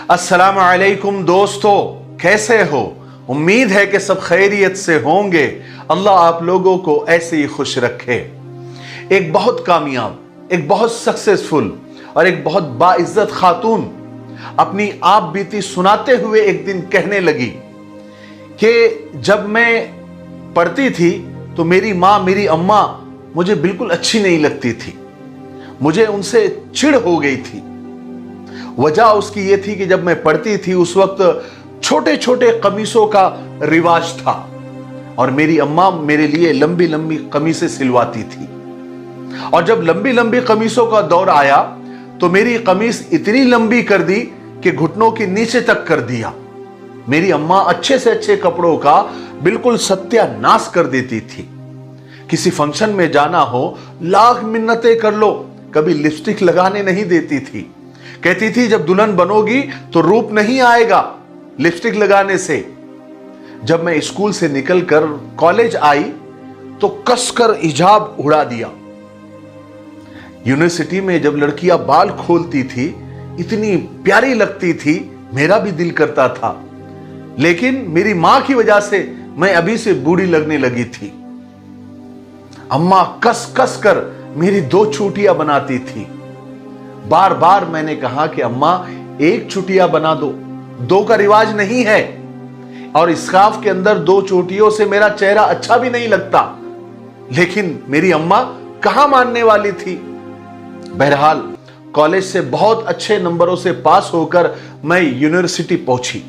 अस्सलाम वालेकुम दोस्तों, कैसे हो? उम्मीद है कि सब खैरियत से होंगे। अल्लाह आप लोगों को ऐसे ही खुश रखे। एक बहुत कामयाब, एक बहुत सक्सेसफुल और एक बहुत बाइज्जत खातून अपनी आप बीती सुनाते हुए एक दिन कहने लगी कि जब मैं पढ़ती थी तो मेरी माँ, मेरी अम्मा मुझे बिल्कुल अच्छी नहीं लगती थी। मुझे उनसे चिढ़ हो गई थी। वजह उसकी ये थी कि जब मैं पढ़ती थी उस वक्त छोटे छोटे कमीसों का रिवाज था और मेरी अम्मा मेरे लिए लंबी लंबी कमीसें सिलवाती थी। और जब लंबी लंबी कमीसों का दौर आया तो मेरी कमीज इतनी लंबी कर दी कि घुटनों के नीचे तक कर दिया। मेरी अम्मा अच्छे से अच्छे कपड़ों का बिल्कुल सत्यानाश कर देती थी। किसी फंक्शन में जाना हो, लाख मिन्नतें कर लो, कभी लिपस्टिक लगाने नहीं देती थी। कहती थी जब दुल्हन बनोगी तो रूप नहीं आएगा लिपस्टिक लगाने से। जब मैं स्कूल से निकलकर कॉलेज आई तो कसकर हिजाब उड़ा दिया। यूनिवर्सिटी में जब लड़कियां बाल खोलती थी इतनी प्यारी लगती थी, मेरा भी दिल करता था। लेकिन मेरी मां की वजह से मैं अभी से बूढ़ी लगने लगी थी। अम्मा कस कस कर मेरी 2 चोटियां बनाती थी। बार बार मैंने कहा कि अम्मा 1 चुटिया बना दो, 2 का रिवाज नहीं है और स्कार्फ के अंदर 2 चोटियों से मेरा चेहरा अच्छा भी नहीं लगता। लेकिन मेरी अम्मा कहां मानने वाली थी। बहरहाल कॉलेज से बहुत अच्छे नंबरों से पास होकर मैं यूनिवर्सिटी पहुंची।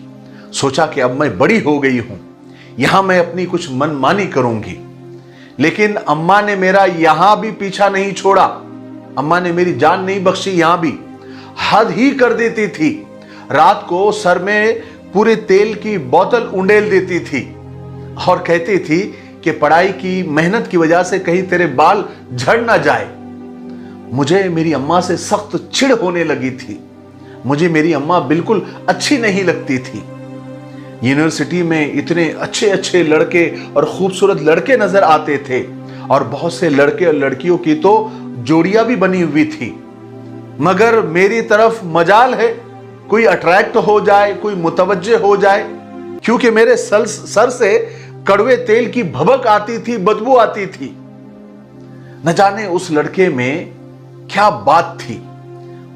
सोचा कि अब मैं बड़ी हो गई हूं, यहां मैं अपनी कुछ मनमानी करूंगी। लेकिन अम्मा ने मेरा यहां भी पीछा नहीं छोड़ा। अम्मा ने मेरी जान नहीं बख्शी, यहां भी हद ही कर देती थी। रात को सर में पूरे तेल की बोतल उंडेल देती थी और कहती थी कि पढ़ाई की मेहनत की वजह से कहीं तेरे बाल झड़ ना जाए। मुझे मेरी अम्मा से सख्त चिढ़ होने लगी थी। मुझे मेरी अम्मा बिल्कुल अच्छी नहीं लगती थी। यूनिवर्सिटी में इतने अच्छे अच्छे लड़के और खूबसूरत लड़के नजर आते थे और बहुत से लड़के और लड़कियों की तो जोड़ियां भी बनी हुई थी। मगर मेरी तरफ मजाल है कोई अट्रैक्ट हो जाए, कोई मुतवज्जे हो जाए, क्योंकि मेरे सर से कड़वे तेल की भभक आती थी, बदबू आती थी। न जाने उस लड़के में क्या बात थी।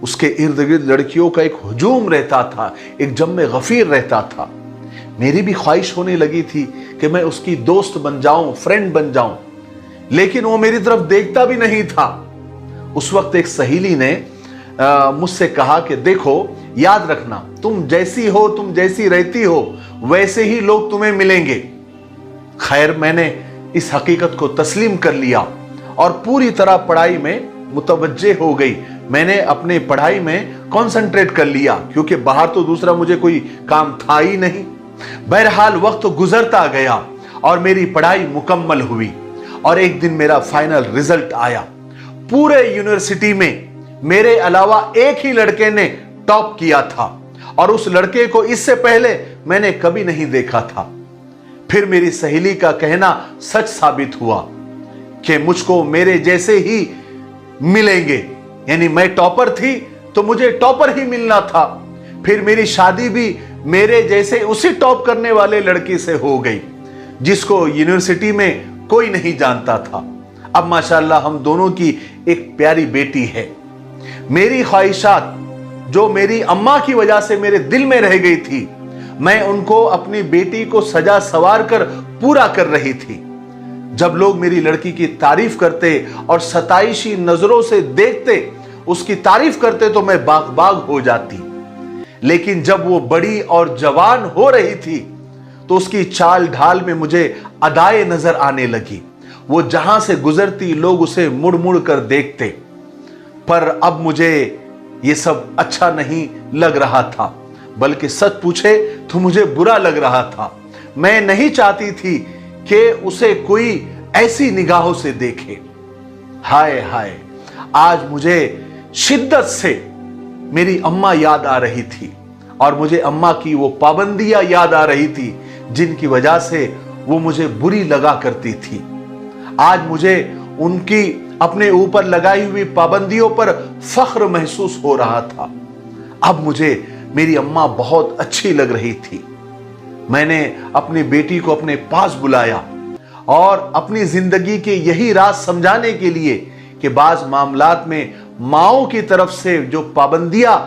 उसके इर्द गिर्द लड़कियों का एक हुजूम रहता था, एक जम्मे गफीर रहता था। मेरी भी ख्वाहिश होने लगी थी कि मैं उसकी दोस्त बन जाऊं, फ्रेंड बन जाऊं, लेकिन वो मेरी तरफ देखता भी नहीं था। उस वक्त एक सहेली ने मुझसे कहा कि देखो, याद रखना, तुम जैसी हो, तुम जैसी रहती हो, वैसे ही लोग तुम्हें मिलेंगे। खैर, मैंने इस हकीकत को तस्लीम कर लिया और पूरी तरह पढ़ाई में मुतवज्जे हो गई। मैंने अपने पढ़ाई में कंसंट्रेट कर लिया क्योंकि बाहर तो दूसरा मुझे कोई काम था ही नहीं। बहरहाल वक्त गुजरता गया और मेरी पढ़ाई मुकम्मल हुई और एक दिन मेरा फाइनल रिजल्ट आया। पूरे यूनिवर्सिटी में मेरे अलावा एक ही लड़के ने टॉप किया था और उस लड़के को इससे पहले मैंने कभी नहीं देखा था। फिर मेरी सहेली का कहना सच साबित हुआ कि मुझको मेरे जैसे ही मिलेंगे, यानी मैं टॉपर थी तो मुझे टॉपर ही मिलना था। फिर मेरी शादी भी मेरे जैसे उसी टॉप करने वाले लड़की से हो गई जिसको यूनिवर्सिटी में कोई नहीं जानता था। अब माशाल्लाह हम दोनों की एक प्यारी बेटी है। मेरी ख्वाहिशात जो मेरी अम्मा की वजह से मेरे दिल में रह गई थी, मैं उनको अपनी बेटी को सजा सवार कर पूरा कर रही थी। जब लोग मेरी लड़की की तारीफ करते और सताइशी नजरों से देखते, उसकी तारीफ करते तो मैं बाग बाग हो जाती। लेकिन जब वो बड़ी और जवान हो रही थी तो उसकी चाल ढाल में मुझे अदाएं नजर आने लगी। वो जहां से गुजरती लोग उसे मुड़ मुड़ कर देखते। पर अब मुझे ये सब अच्छा नहीं लग रहा था, बल्कि सच पूछे तो मुझे बुरा लग रहा था। मैं नहीं चाहती थी कि उसे कोई ऐसी निगाहों से देखे। हाय हाय, आज मुझे शिद्दत से मेरी अम्मा याद आ रही थी और मुझे अम्मा की वो पाबंदियां याद आ रही थी जिनकी वजह से वो मुझे बुरी लगा करती थी। आज मुझे उनकी अपने ऊपर लगाई हुई पाबंदियों पर फख्र महसूस हो रहा था। अब मुझे मेरी अम्मा बहुत अच्छी लग रही थी। मैंने अपनी बेटी को अपने पास बुलाया और अपनी जिंदगी के यही राज समझाने के लिए कि बाज मामलात में माओं की तरफ से जो पाबंदियां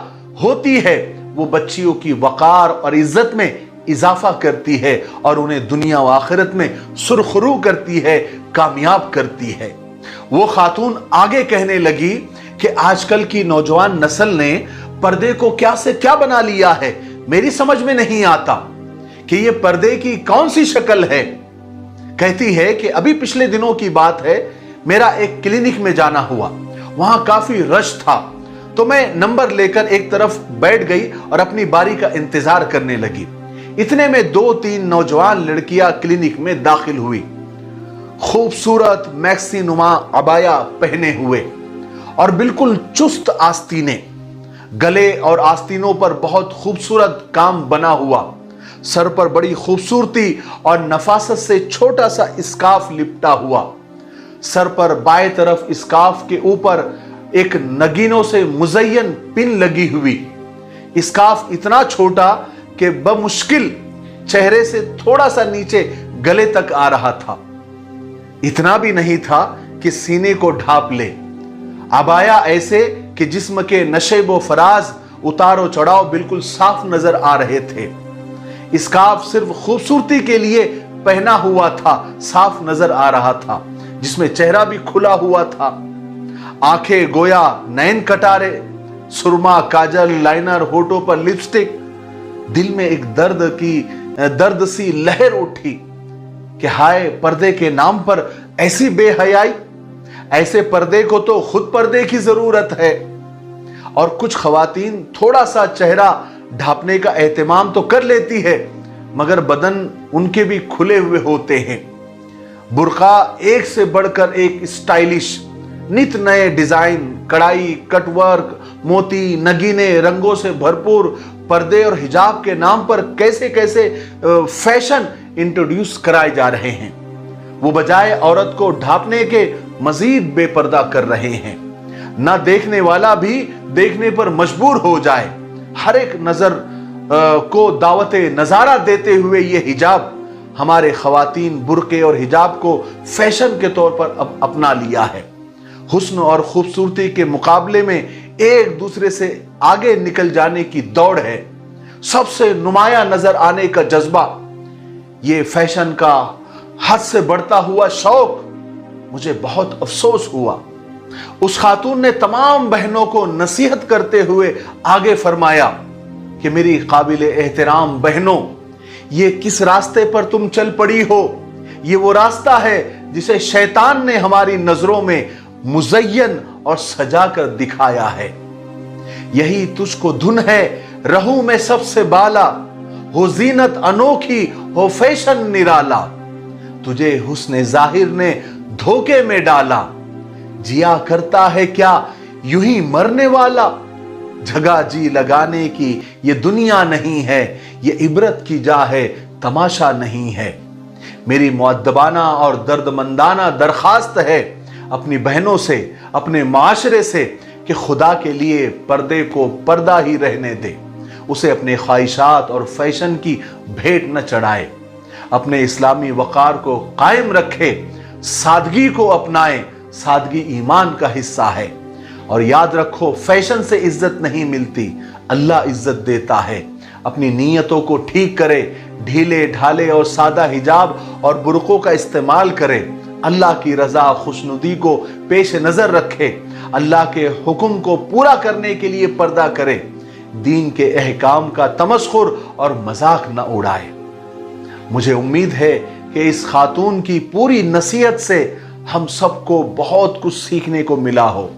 होती है वो बच्चियों की वकार और इज्जत में इजाफा करती है और उन्हें दुनिया व आखिरत में सुरखरू करती है, कामयाब करती है। वो खातून आगे कहने लगी कि आजकल की नौजवान नस्ल ने पर्दे को क्या से क्या बना लिया है, मेरी समझ में नहीं आता कि ये पर्दे की कौन सी शक्ल है। कहती है कि अभी पिछले दिनों की बात है, मेरा एक क्लिनिक में जाना हुआ, वहां काफी रश था, तो मैं नंबर लेकर एक तरफ बैठ गई और अपनी बारी का इंतजार करने लगी। इतने में 2-3 नौजवान लड़कियां क्लिनिक में दाखिल हुई, खूबसूरत मैक्सी नुमा अबाया पहने हुए और बिल्कुल चुस्त आस्तीने, गले और आस्तीनों पर बहुत खूबसूरत काम बना हुआ, सर पर बड़ी खूबसूरती और नफासत से छोटा सा स्कार्फ लिपटा हुआ, सर पर बाएं तरफ स्कार्फ के ऊपर एक नगीनों से मुज़य्यन पिन लगी हुई। स्कार्फ इतना छोटा कि बमुश्किल चेहरे से थोड़ा सा नीचे गले तक आ रहा था, इतना भी नहीं था कि सीने को ढांप ले। अबाया ऐसे कि जिस्म के नशेब व फराज, उतारो चढ़ाव बिल्कुल साफ नजर आ रहे थे। स्कार्फ सिर्फ खूबसूरती के लिए पहना हुआ था, साफ नजर आ रहा था, जिसमें चेहरा भी खुला हुआ था। आंखें गोया नैन कटारे, सुरमा, काजल, लाइनर, होठों पर लिपस्टिक। दिल में एक दर्द सी लहर उठी कि हाय, पर्दे के नाम पर ऐसी बेहयाई, ऐसे पर्दे को तो खुद पर्दे की जरूरत है। और कुछ खवातीन थोड़ा सा चेहरा ढांपने का एहतमाम तो कर लेती है, मगर बदन उनके भी खुले हुए होते हैं। बुर्का एक से बढ़कर एक स्टाइलिश, नित नए डिजाइन, कढ़ाई, कटवर्क, मोती, नगीने रंगों से भरपूर पर्दे और हिजाब के नाम पर कैसे कैसे फैशन इंट्रोड्यूस कराए जा रहे हैं। वो बजाय औरत को ढांपने के मजीद बेपर्दा कर रहे हैं। ना देखने वाला भी देखने पर मजबूर हो जाए। हर एक नजर को दावते नजारा देते हुए ये हिजाब, हमारे खवातीन बुर्के और हिजाब को फैशन के तौर पर अब अपना लिया है। हुस्न और खूबसूरती के मुकाबले में एक दूसरे से आगे निकल जाने की दौड़ है, सबसे नुमाया नजर आने का जज्बा, ये फैशन का हद से बढ़ता हुआ शौक। मुझे बहुत अफसोस हुआ। उस खातून ने तमाम बहनों को नसीहत करते हुए आगे फरमाया कि मेरी काबिल एहतराम बहनों, ये किस रास्ते पर तुम चल पड़ी हो, ये वो रास्ता है जिसे शैतान ने हमारी नजरों में मुज़य्यन और सजा कर दिखाया है। यही तुझको धुन है रहूं में सबसे बाला, हो जीनत अनोखी, हो फैशन निराला, तुझे हुस्न जाहिर ने धोखे में डाला, जिया करता है क्या यूं ही मरने वाला, जगह जी लगाने की ये दुनिया नहीं है, ये इबरत की जा है, तमाशा नहीं है। मेरी मुअद्दबाना और दर्दमंदाना दरखास्त है अपनी बहनों से, अपने माशरे से कि खुदा के लिए पर्दे को पर्दा ही रहने दे, उसे अपने ख्वाहिशात और फैशन की भेंट न चढ़ाए, अपने इस्लामी वकार को कायम रखे, सादगी को अपनाए, सादगी ईमान का हिस्सा है। और याद रखो, फैशन से इज्जत नहीं मिलती, अल्लाह इज्जत देता है। अपनी नीयतों को ठीक करे, ढीले ढाले और सादा हिजाब और बुर्कों का इस्तेमाल करे, अल्लाह की रजा खुशनुदी को पेश नजर रखे, अल्लाह के हुक्म को पूरा करने के लिए पर्दा करे, दीन के अहकाम का तमस्खुर और मजाक न उड़ाए। मुझे उम्मीद है कि इस खातून की पूरी नसीहत से हम सबको बहुत कुछ सीखने को मिला हो।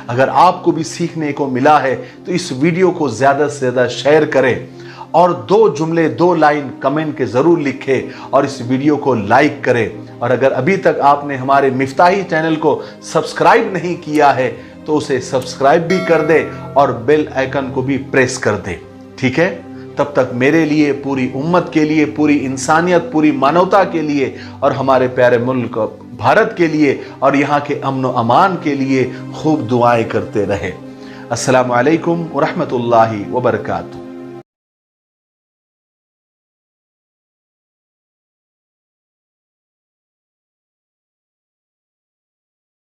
अगर आपको भी सीखने को मिला है तो इस वीडियो को ज्यादा से ज्यादा शेयर करें और 2 जुमले 2 लाइन कमेंट के जरूर लिखें और इस वीडियो को लाइक करें। और अगर अभी तक आपने हमारे मिफ्ताही चैनल को सब्सक्राइब नहीं किया है तो उसे सब्सक्राइब भी कर दे और बेल आइकन को भी प्रेस कर दे। ठीक है, तब तक मेरे लिए, पूरी उम्मत के लिए, पूरी इंसानियत, पूरी मानवता के लिए और हमारे प्यारे मुल्क भारत के लिए और यहाँ के अमन व अमान के लिए खूब दुआएं करते रहे। अस्सलामु अलैकुम व रहमतुल्लाहि व बरकातुहू।